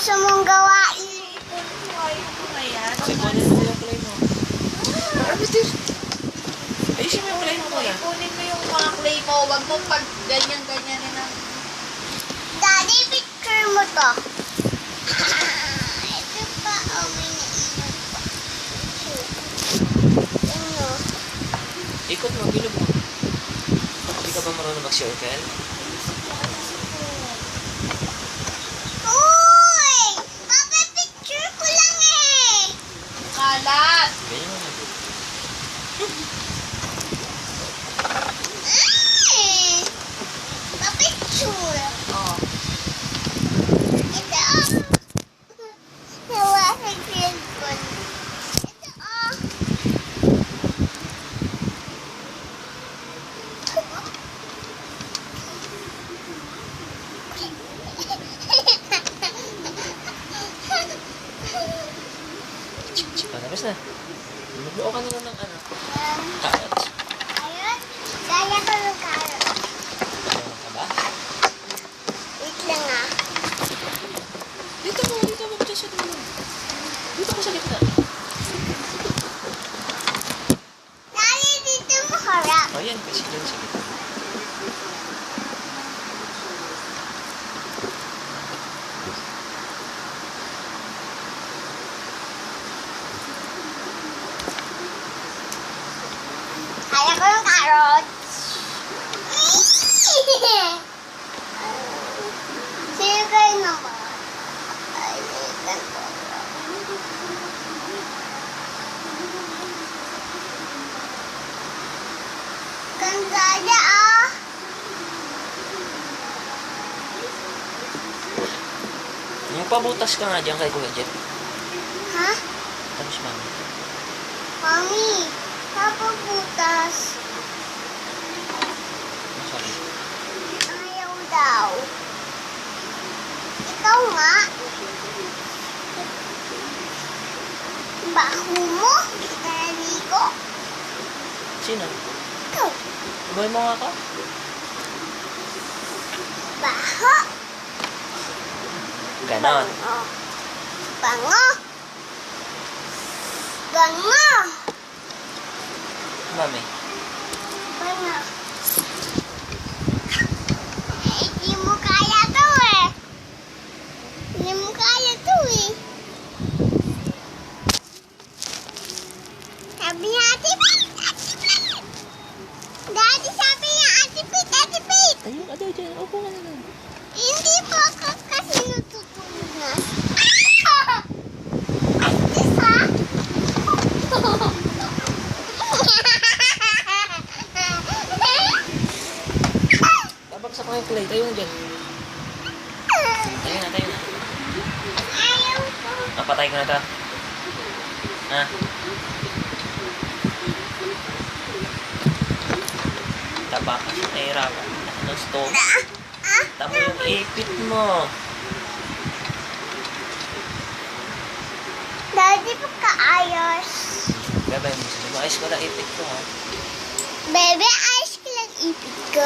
gusto mong gawain? Ayaw ko na yan. Sipunin mo yung play mo. Ayusin mo yung play mo kuya. Ipunin mo yung mga clay mo. Huwag mo pag ganyan-ganyan na. Daddy, picture mo to. Ito pa, oh, may naiwan pa. Ano? Ikot mo, bilog mo. Hindi ka ba marunong mag-circle? Uy! Papa-picture ko lang eh. Kalat! Ganyan mo na. Ay! Pa-picture. Oh. Ito, oh. Nawa sa cellphone. Ito, oh. Tapos na. Magbuo ka na lang ng ano. Carrots. Ayun. Gaya ko ng carrot. Ano ka ba? Wait lang ah. Dito mo dyan sa dulo. Dito ko sa gitna. Dali, dito mo harap. O yan, kasi dyan sa gitna. Kaya ko yung carrots. Sino kayo naman? Ay, ganito. Ganda niya ah. Yung pabutas ka nga dyan kay Kuya Jet. Ha? Tapos mami. Mami, papabutas. Ano sabi? Ayaw daw. Ikaw nga. Baho mo. Naligo. Sino? Ikaw. Iboy mo nga ako? Baho. Ganon. Oh. Bango. Bango. Mami. Bango. Eh, di mo kaya to eh. Di mo kaya to eh. Sabi niya, Ate Pete, Ate Pete. Daddy, sabi niya, Ate Pete, Ate Pete. Ayun, ado dyan. Upo ka na lang. Hindi po ako kasi natutulog. Isa? Babagsak ko yung clay. Tayo na dyan. Tayo na, tayo na. Ayaw ko. Napatay ko na ito. Ha? Taba ka. Nahirapan. Ano stove? Tama yung ipit mo. Daddy, pagkaayos. Gabay mo. Maayos ko lang ipit ko ha. Bebe, ayos ko lang ipit ko.